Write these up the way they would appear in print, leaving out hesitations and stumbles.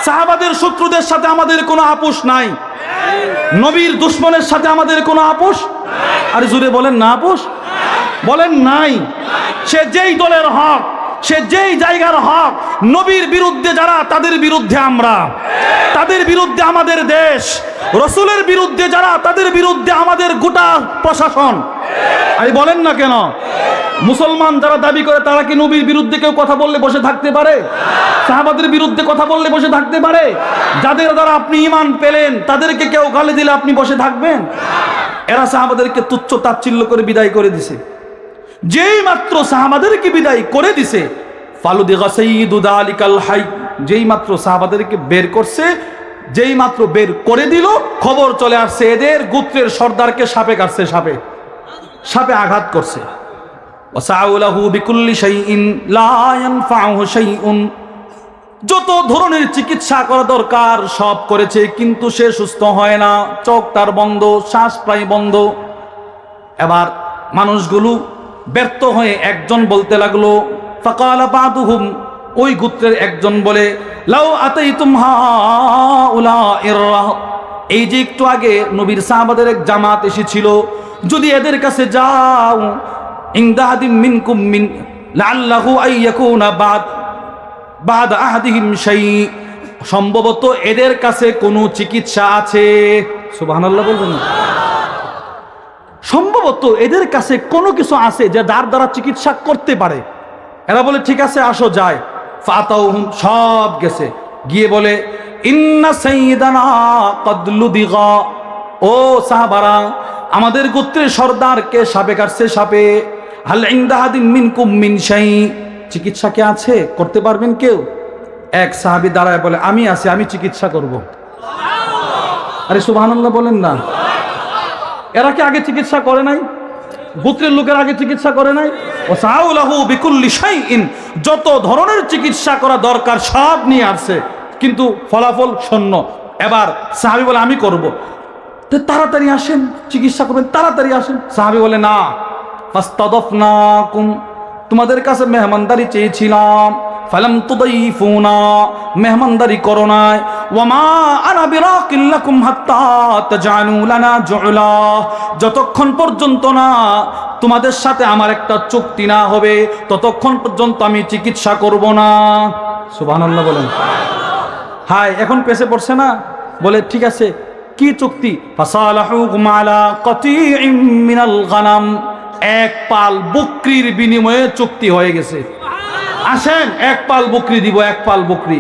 সাহাবাদের শত্রুদের সাথে আমাদের কোনো আপোষ নাই, নবীর দুশমনের সাথে আমাদের কোনো আপোষ, আর জুড়ে বলেন না আপোষ, বলেন নাই। সে যেই দলের হক, সে যেই জায়গার হক, নবীর বিরুদ্ধে যারা তাদের বিরুদ্ধে আমরা, তাদের বিরুদ্ধে আমাদের দেশ, রসুলের বিরুদ্ধে যারা তাদের বিরুদ্ধে আমাদের গোটা প্রশাসন। আরে বলেন না কেন? মুসলমান যারা দাবি করে তারা কি নবীর বিরুদ্ধে কেউ কথা বললে বসে থাকতে পারে? সাহাবাদের বিরুদ্ধে কথা বললে বসে থাকতে পারে? যাদের দ্বারা আপনি ঈমান পেলেন তাদেরকে কেউ গালি দিলে আপনি বসে থাকবেন? এরা সাহাবাদেরকে তুচ্ছ তাচ্ছিল্য করে বিদায় করে দিছে। যেই মাত্র সাহাবাদেরকে বিদায় করে দিছে, ফালুদিগা সাইয়্যিদু যালিকাল হাই, যেই মাত্র সাহাবাদেরকে বের করছে, যেই মাত্র বের করে দিল, খবর চলে আসছে এদের গোত্রের সর্দারকে সাপে কাটছে, সাপে আঘাত করছে। ওয়াসাউলাহু বিকুল্লি শাইইন লা ইয়ানফাউহু শাইউন, যত ধরনের চিকিৎসা করা দরকার সব করেছে, কিন্তু সে সুস্থ হয় না, চোখ তার বন্ধ, শ্বাস প্রায় বন্ধ। এবার মানুষগুলো ব্যর্থ হয়ে একজন বলতে লাগলো, ফাকালা বাদুহুম, ওই গোত্রের একজন বলে, লাউ আতাইতুম হাউলাইর, এই যে একটু আগে নবীর সাহাবাদের এক জামাত এসেছিল, যদি এদের কাছে যাও, ইনদাহাদিম মিনকুম মিন লাআল্লাহু আইয়াকুনা বাদ আহাদিহিম শাই, সম্ভবত এদের কাছে কোনো চিকিৎসা আছে। সুবহানাল্লাহ বলবেন না? সম্ভবত এদের কাছে কোনো কিছু আছে যে যার দ্বারা চিকিৎসা করতে পারে। এরা বলে ঠিক আছে আসো যায়। ফাতাউহুম, সব গেছে, গিয়ে বলে, ইন্না সাইয়্যিদানা ক্বাদ লুদিগা, ও সাহাবারা, আমাদের গোত্রের সর্দারকে সাপে কাটছে, সাপে। হাল ইনদাহাদিম মিনকুম মিন শাই, চিকিৎসা কে আছে, করতে পারবেন কেউ? এক সাহাবী দাঁড়ায় বলে, আমি আছি, আমি চিকিৎসা করব। আরে সুবহানাল্লাহ বলেন না? এরা কি আগে চিকিৎসা করে নাই? গোত্রের লোকের আগে চিকিৎসা করে নাই? ওয়াসাউলাহু বিকুল্লি শাইইন, যত ধরনের চিকিৎসা করা দরকার সব নিয়ে আসছে, কিন্তু ফলাফল শূন্য। এবার সাহাবী বলে, আমি করব। তো তাড়াতাড়ি আসেন, চিকিৎসা করবেন, তাড়াতাড়ি আসেন। সাহাবী বলে, না, ফাস্তাদাফনাকুম, তোমাদের কাছে মেহমানদারি চেয়েছিলাম, ফালাম তুদাইফুনা, মেহমানদারি করো নাই। ওয়ামা আনা বিরাকিল লাকুম হাত্তা তাজআলু লানা জুলা, যতক্ষণ পর্যন্ত না তোমাদের সাথে আমার একটা চুক্তি না হবে ততক্ষণ পর্যন্ত আমি চিকিৎসা করব না। সুবহানাল্লাহ বলেন। হাই, এখন পেছে পড়ছে না? বলে ঠিক আছে, কি চুক্তি? ফাসালাহুকুম আলা কাতিইম মিনাল গানাম, এক পাল বকরির বিনিময়ে চুক্তি হয়ে গেছে। আসেন, এক পাল বকরি দিব, এক পাল বকরি।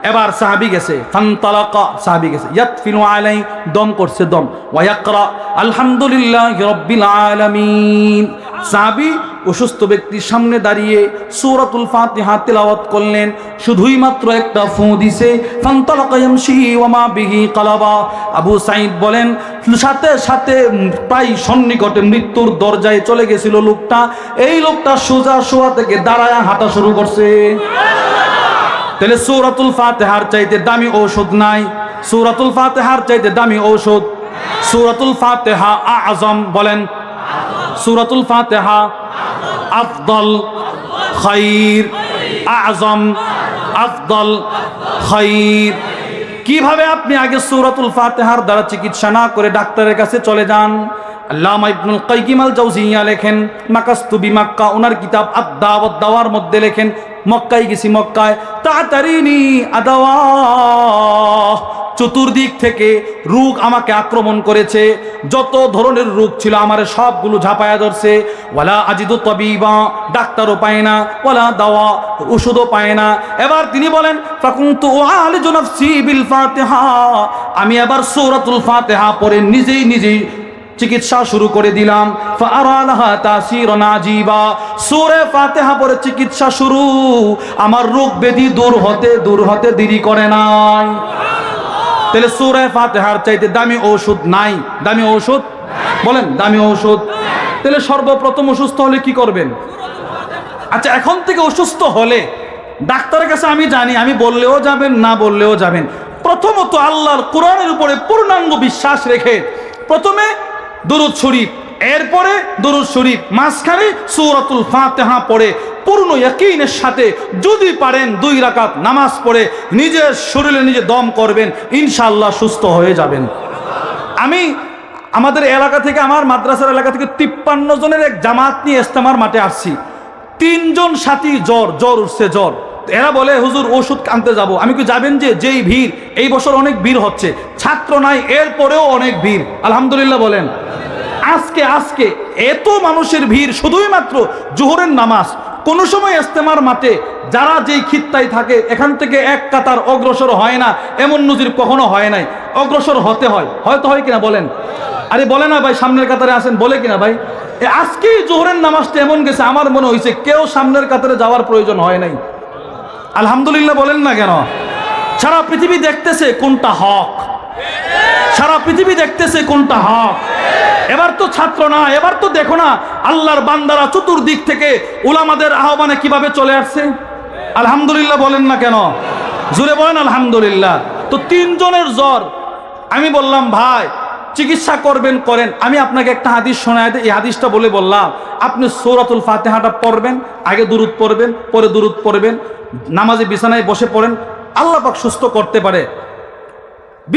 এবার সাহাবী গেছে, ফান্তালাকা, সাহাবী গেছে, ইয়াতফিনু আলাই, দম করছে, দম, ওয়া ইয়াকরা আলহামদুলিল্লাহি রাব্বিল আলামিন। সাহাবী অসুস্থ ব্যক্তির সামনে দাঁড়িয়ে সূরাতুল ফাতিহা তেলাওয়াত করলেন, শুধুই মাত্র একটা ফু দিছে, ফান্তালাকা ইয়ামশি ওয়া মা বিহি কালাবা। আবু সাঈদ বলেন, সাথে সাথে প্রায় সন্নিকটে মৃত্যুর দরজায় চলে গেছিল লোকটা। এই লোকটা সোজা শোয়া থেকে দাঁড়ায় হাঁটা শুরু করছে। তাহলে সূরাতুল ফাতিহার চাইতে দামি ঔষধ নাই, সূরাতুল ফাতিহার চাইতে দামি ঔষধ। সূরাতুল ফাতিহা আযম, বলেন সূরাতুল ফাতিহা আফদল, খায়র, আযম, আফদল, খায়র। কিভাবে আপনি আগে সূরাতুল ফাতিহার দ্বারা চিকিৎসা না করে ডাক্তারের কাছে চলে যান? আল্লামা ইবনুল কাইয়িম আল জাওজিয়া লেখেন, মাকাস্তু বিমাক্কা, ওনার কিতাব আদ-দাওয়া দাওয়ার মধ্যে লেখেন, মক্কায় গেছি, মক্কায় তাতারিনি আদাওয়া, চতুর্দিক থেকে রোগ আমাকে আক্রমণ করেছে, যত ধরনের রোগ ছিল আমার সবগুলো ঝাঁপায়া ধরছে। ওয়ালা আজিদু তাবিবা, ডাক্তারও পায় না, ওয়ালা দাওয়া, ওষুধও পায় না। এবার তিনি বলেন, ফাকুনতু উআলিজু নাফসি বিল ফাতিহা, আমি এবার সূরাতুল ফাতিহা পড়ে নিজেই চিকিৎসা শুরু করে দিলাম। ফাআরালাহা তাসীরান আজীবা, সূরা ফাতিহা পড়ে চিকিৎসা শুরু, আমার রোগ ব্যাধি দূর হতে দেরি করে নাই। তাহলে সূরা ফাতিহার চাইতে দামি ঔষধ নাই? দামি ঔষধ বলেন, দামি ঔষধ। তাহলে সর্বপ্রথম অসুস্থ হলে কি করবেন? আচ্ছা, এখন থেকে অসুস্থ হলে ডাক্তারের কাছে আমি জানি, আমি বললেও যাবেন, না বললেও যাবেন। প্রথমত আল্লাহর কোরআনের উপরে পূর্ণাঙ্গ বিশ্বাস রেখে প্রথমে দরুদ শরীফ, এরপরে দরুদ শরীফ, মাঝখানে সূরাতুল ফাতিহা পড়ে পূর্ণ ইয়াকিনের সাথে যদি পারেন 2 রাকাত নামাজ পড়ে নিজের শরীরে নিজে দম করবেন, ইনশাআল্লাহ সুস্থ হয়ে যাবেন। আমি আমাদের এলাকা থেকে, আমার মাদ্রাসার এলাকা থেকে 53 জনের এক জামাত নিয়ে ইস্তেমার মাঠে আসছি। 3 জন সাথী জ্বর উঠছে, জ্বর। এরা বলে হুজুর ওষুধ আনতে যাব। আমি কি যাবেন যে যেই ভিড়, এই বছর অনেক ভিড় হচ্ছে, ছাত্র নাই এরপরেও অনেক ভিড়, আলহামদুলিল্লাহ বলেন। আজকে এত মানুষের ভিড় শুধুই মাত্র জোহরের নামাজ। কোন সময় ইস্তেমার মাঠে যারা যেই খিত্তায় থাকে এখান থেকে এক কাতার অগ্রসর হয় না, এমন নজির কখনো হয় নাই। অগ্রসর হতে হয়, হয়তো হয় কিনা বলেন? আরে বলে না ভাই, সামনের কাতারে আসেন, বলে কিনা ভাই? আজকেই জোহরের নামাজটা এমন গেছে, আমার মনে হয়েছে কেউ সামনের কাতারে যাওয়ার প্রয়োজন হয় নাই। আলহামদুলিল্লাহ বলেন না কেন? সারা পৃথিবী দেখতেছে কোনটা হক, সারা পৃথিবী দেখতেছে কোনটা হক। এবার তো ছাত্র না, এবার তো দেখো না আল্লাহর বান্দারা চতুর্দিক থেকে উলামাদের আহ্বানে কিভাবে চলে আসছে। আলহামদুলিল্লাহ বলেন না কেন? জোরে বলেন আলহামদুলিল্লাহ। তো 3 জনের জ্বর, আমি বললাম ভাই চিকিৎসা করবেন করেন, আমি আপনাকে একটা হাদিস শোনায় দিই। এই হাদিসটা বলে বললাম আপনি সূরাতুল ফাতিহাটা পড়বেন, আগে দুরুদ পড়বেন, পরে দুরুদ পড়বেন, নামাজে বিছানায় বসে পড়েন, আল্লাহ পাক সুস্থ করতে পারে।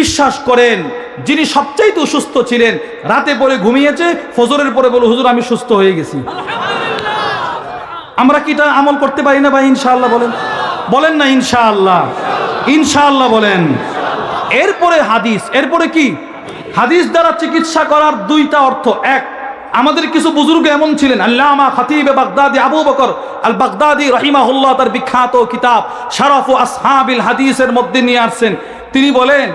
বিশ্বাস করেন, যিনি সবচাইতে অসুস্থ ছিলেন রাতে পরে ঘুমিয়েছে, ফজরের পরে বলে হুজুর আমি সুস্থ হয়ে গেছি। আমরা কি এটা আমল করতে পারি না ভাই? ইনশাআল্লাহ বলেন, বলেন না ইনশাআল্লাহ? ইনশাআল্লাহ বলেন। এরপরে হাদিস, এরপরে কি? হাদিস দ্বারা চিকিৎসা করার 2টা অর্থ। এক, আমাদের কিছু বুজুর্গ এমন ছিলেন, আল্লামা খতিবে বাগদাদি আবু বকর আল বাগদাদি রাহিমাহুল্লাহ, তার বিখ্যাত কিতাব শারাফু আসহাবিল হাদিসের মধ্যে নিয়ে আসছেন। তিনি বলেন,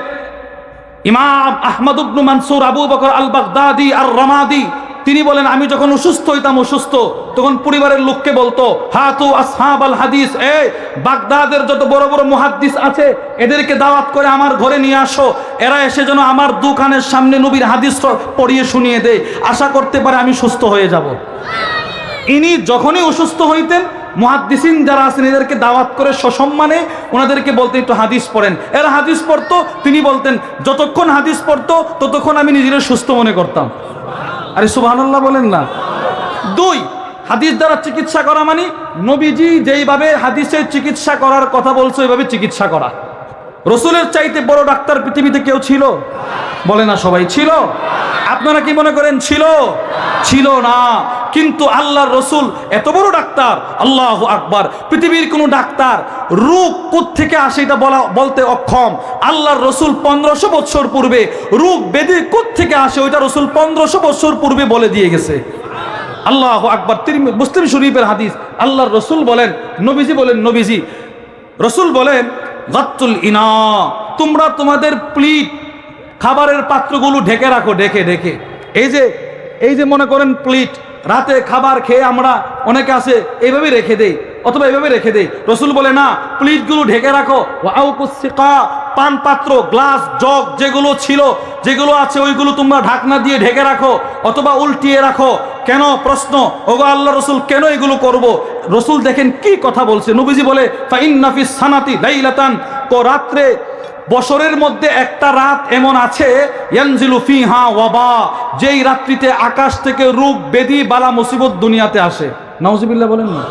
ইমাম আহমদ ইবনে মানসুর আবু বকর আল বাগদাদি আর রমাদি, তিনি বলেন আমি যখন অসুস্থ হইতাম, তখন পরিবারের লোককে বলতো হাতু আসহাবাল হাদিস, বাগদাদের যত বড় বড় মুহাদ্দিস আছে এদেরকে দাওয়াত করে আমার ঘরে নিয়ে আসো, এরা এসে যেন আমার দোকানের সামনে নবীর হাদিস পড়িয়ে শুনিয়ে দেয়, আশা করতে পারে আমি সুস্থ হয়ে যাব। ইনি যখনই অসুস্থ হইতেন, মুহাদ্দিসিন যারা আছেন এদেরকে দাওয়াত করে সসম্মানে ওনাদেরকে বলতেন একটু হাদিস পড়েন। এরা হাদিস পড়তো, তিনি বলতেন যতক্ষণ হাদিস পড়তো ততক্ষণ আমি নিজের সুস্থ মনে করতাম। আরে সুবহানাল্লাহ বলেন না? 2, হাদিস দ্বারা চিকিৎসা করা মানে নবীজি যেইভাবে হাদিসের চিকিৎসা করার কথা বলছে ওইভাবে চিকিৎসা করা। রসুলের চাইতে বড় ডাক্তার পৃথিবীতে কেউ ছিল? বলে না সবাই, ছিল? আপনারা কি মনে করেন ছিল? ছিল না। কিন্তু আল্লাহর রসুল এত বড় ডাক্তার, আল্লাহু আকবার। পৃথিবীর কোন ডাক্তার রোগ কোত্থেকে আসে এটা বলতে অক্ষম। আল্লাহর রসুল 1500 বছর পূর্বে রোগ ব্যাধি কোত্থেকে আসে ওইটা রসুল 1500 বছর পূর্বে বলে দিয়ে গেছে। আল্লাহু আকবার। মুসলিম শরীফের হাদিস, আল্লাহর রসুল বলেন, নবীজি রসুল বলেন গাত্তুল ইনা, তোমরা তোমাদের প্লেট খাবারের পাত্রগুলো ঢেকে রাখো, ঢেকে। এই যে মনে করেন প্লেট, রাতে খাবার খেয়ে আমরা অনেকে আছে এইভাবে রেখে দেই, অথবা এইভাবে রেখে দেই। রসুল বলে না, প্লেটগুলো ঢেকে রাখো। পান পাত্র, গ্লাস, জগ যেগুলো আছে ওইগুলো তোমরা ঢাকনা দিয়ে ঢেকে রাখো অথবা উল্টিয়ে রাখো। কেন? প্রশ্ন, ওগো আল্লাহ রসুল কেন এগুলো করব? রসুল দেখেন কি কথা বলছে। নবীজি বলে ফাইন্না ফিস সানাতি লাইলাতান, তো রাত্রে বছরের মধ্যে একটা রাত এমন আছে ইয়ানজিলু ফিহা ওয়াবা, যেই রাত্রিতে আকাশ থেকে রোগ ব্যাধি বালা মুসিবত দুনিয়াতে আসে। নাউজুবিল্লাহ বলেন না?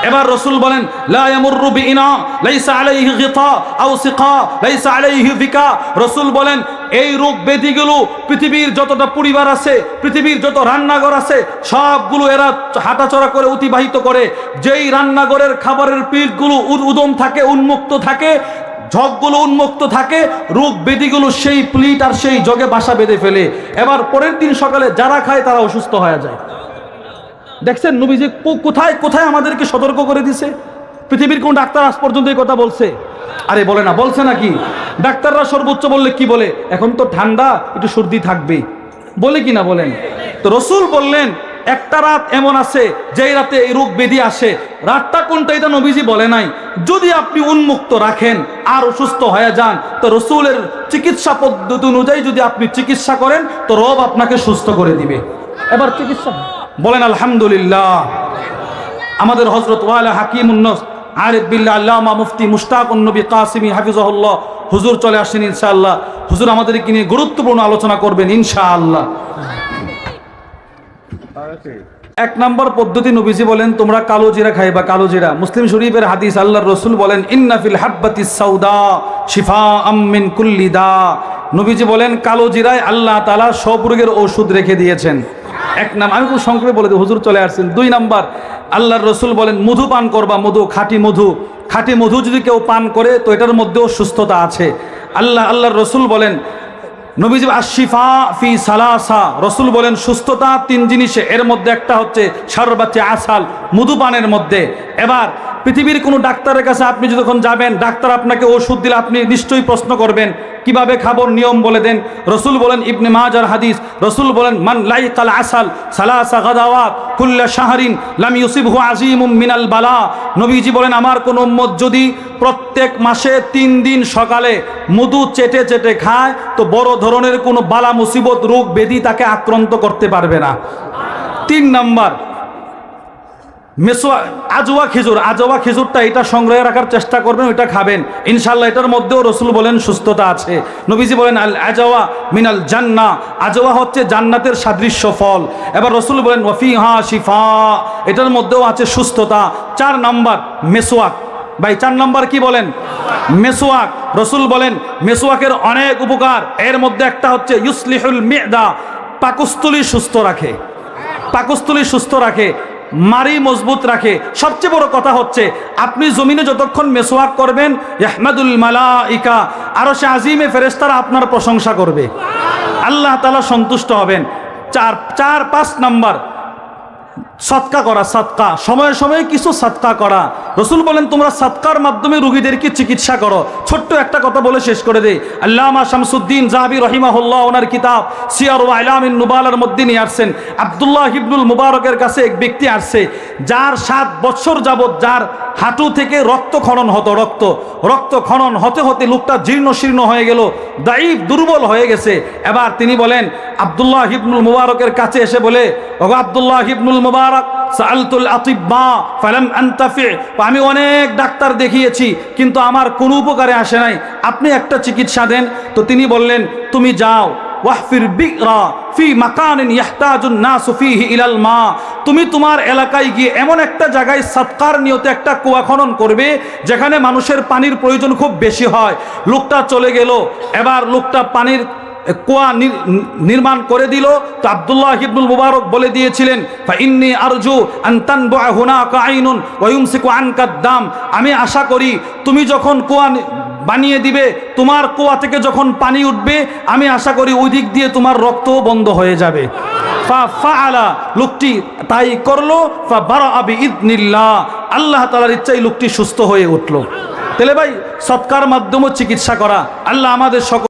এবার রসুল বলেন লা ইয়ামুররু বিইনা লাইসা আলাইহি গিতা আও সিকা লাইসা আলাইহি ফিকা। রসুল বলেন এই রোগ ব্যাধিগুলো পৃথিবীর যতটা পরিবার আছে, পৃথিবীর যত রান্নাঘর আছে সবগুলো এরা হাঁটাচলা করে অতিবাহিত করে। যেই রান্নাঘরের খাবারের পিঠগুলো উদম থাকে, উন্মুক্ত থাকে, জগগুলো উন্মুক্ত থাকে, রোগ ব্যাধিগুলো সেই প্লেট আর সেই জগে বাসা বেঁধে ফেলে। এবার পরের দিন সকালে যারা খায় তারা অসুস্থ হয়ে যায়। দেখছেন নবীজি কোথায় কোথায় আমাদেরকে সতর্ক করে দিছে। পৃথিবীর কোন ডাক্তার আজ পর্যন্ত এই কথা বলছে? আরে বলে না, বলছে নাকি? ডাক্তাররা সর্বোচ্চ বললে কি বলে, এখন তো ঠান্ডা, একটু সর্দি থাকবে, বলে কি না বলেন? তো রসুল বললেন একটা রাত এমন আছে যেই রাতে এই রোগ ব্যাধি আসে। রাতটা কোনটা এটা নবীজি বলে নাই। যদি আপনি উন্মুক্ত রাখেন আর অসুস্থ হয়ে যান, তো রসুলের চিকিৎসা পদ্ধতি অনুযায়ী যদি আপনি চিকিৎসা করেন তো রব আপনাকে সুস্থ করে দিবে। এবার চিকিৎসা বলেন আলহামদুলিল্লাহ। আমাদের হযরত ওয়ালা হাকিমুন নফস আরিফ বিল্লাহ আল্লামা মুফতি মুশতাকুন নবী কাসিমি হাফিজাহুল্লাহ হুজুর চলে আসেন ইনশাআল্লাহ। হুজুর আমাদেরকে নিয়ে গুরুত্বপূর্ণ আলোচনা করবেন ইনশাআল্লাহ। এক নম্বর পদ্ধতি, নবীজি বলেন তোমরা কালো জিরা খাইবা। কালো জিরা, মুসলিম শরীফের হাদিস, আল্লাহর রাসূল বলেন ইন্না ফিল হাব্বাতিস সাউদা শিফাআম মিন কুল্লি দা। নবীজি বলেন কালো জিরায় আল্লাহ তাআলা সব রোগের ওষুধ রেখে দিয়েছেন। এক নাম, আমি খুব সংক্ষেপে বলে দিই, হুজুর চলে আসছেন। দুই নাম্বার, আল্লাহর রাসূল বলেন মধু পান করবা, মধু, খাঁটি মধু। খাঁটি মধু যদি কেউ পান করে তো এটার মধ্যেও সুস্থতা আছে। আল্লাহর রাসূল বলেন, নবীজি আশিফা ফি সালাসা, রসুল বলেন সুস্থতা তিন জিনিসে, এর মধ্যে একটা হচ্ছে শরবতে আসাল, মধুপানের মধ্যে। এবার পৃথিবীর কোনো ডাক্তারের কাছে আপনি যখন যাবেন, ডাক্তার আপনাকে ওষুধ দিলে আপনি নিশ্চয়ই প্রশ্ন করবেন কিভাবে খাবো, নিয়ম বলে দেন। রসুল বলেন, ইবনে মাজার হাদিস, রসুল বলেন মান লাইকাল আসাল সালাসা গাদাওয়াত কুল্লা শাহরিন লাম ইউসিবহু আজিমুম মিনাল বালা। নবীজি বলেন আমার কোন উম্মত যদি প্রত্যেক মাসে 3 দিন সকালে মধু চেটে চেটে খায় তো বড় ধরনের কোনো বালা মুসিবত, রোগ ব্যাধি তাকে আক্রান্ত করতে পারবে না। 3 নাম্বার, মেসোয়া আজওয়া খেজুর, আজওয়া খেজুরটা এটা সংগ্রহে রাখার চেষ্টা করবেন, ওইটা খাবেন ইনশাআল্লাহ। এটার মধ্যেও রসুল বলেন সুস্থতা আছে। নবীজি বলেন আল আজওয়া মিনাল জান্নাহ, আজওয়া হচ্ছে জান্নাতের সাদৃশ্য ফল। এবার রসুল বলেন ওয়াফিহা শিফা, এটার মধ্যেও আছে সুস্থতা। 4 নাম্বার মেসোয়াক। ভাই 4 নাম্বার কি বলেন? মেসোয়াক। রসুল বলেন মেসোয়াকের অনেক উপকার, এর মধ্যে একটা হচ্ছে ইউসলিহুল মিদা, পাকস্থলী সুস্থ রাখে, পাকস্থলী সুস্থ রাখে, মারি মজবুত রাখে। সবচেয়ে বড় কথা হচ্ছে আপনি জমিনে যতক্ষণ মেসওয়াক করবেন, ইহমাদুল মালাইকা, আরশে আজিমে ফেরেশতারা আপনার প্রশংসা করবে, আল্লাহ তাআলা সন্তুষ্ট হবেন। 5 নাম্বার সদকা করা, সদকা, সময়ে সময়ে কিছু সদকা করা। রসুল বলেন তোমরা সদকার মাধ্যমে রোগীদেরকে চিকিৎসা করো। ছোট্ট একটা কথা বলে শেষ করে দেই। আল্লামা শামসুদ্দিন যাহাবী রাহিমাহুল্লাহ ওনার কিতাব সিয়ার ওয়া আলামিন নুবালার মধ্যে নিয়ে আসছেন, আব্দুল্লাহ ইবনুল মুবারকের কাছে এক ব্যক্তি আসছে যার 7 বছর যাবত যার হাঁটু থেকে রক্ত খনন হতো, রক্ত খনন হতে হতে লোকটা জীর্ণ শীর্ণ হয়ে গেল, দাইফ, দুর্বল হয়ে গেছে। এবার তিনি বলেন আব্দুল্লাহ ইবনুল মুবারকের কাছে এসে বলে, ওগো আব্দুল্লাহ ইবনুল মুবারক, সাআলতুল আতিব্বা ফালাম আনতাফি, আমি অনেক ডাক্তার দেখিয়েছি কিন্তু আমার কোনো উপকারে আসে নাই, আপনি একটা চিকিৎসা দেন। তো তিনি বললেন তুমি যাও, ওয়াহফির বিকরা ফি মাকানিন ইয়াহতাজুন নাসু ফীহি ইলাল মা, তুমি তোমার এলাকায় গিয়ে এমন একটা জায়গায় সদকার নিয়তে একটা কুয়া খনন করবে যেখানে মানুষের পানির প্রয়োজন খুব বেশি হয়। লোকটা চলে গেল, এবার লোকটা পানির কুয়া নির্মাণ করে দিল। তো আব্দুল্লাহ ইবনুল মুবারক বলে দিয়েছিলেন ফা ইন্নী আরজু আন তানবুআ হুনাকা আইনুন ওয়া ইউমসিকু আনকা দাম, আমি আশা করি তুমি যখন কুয়া বানিয়ে দিবে, তোমার কুয়া থেকে যখন পানি উঠবে, আমি আশা করি ওই দিক দিয়ে তোমার রক্তও বন্ধ হয়ে যাবে। ফাআলা, লোকটি তাই করলো। ফাবারাআ বিইذনিল্লাহ, আল্লাহ তাআলার ইচ্ছায় লোকটি সুস্থ হয়ে উঠলো। তাহলে ভাই সদকার মাধ্যমে চিকিৎসা করা। আল্লাহ আমাদের সকল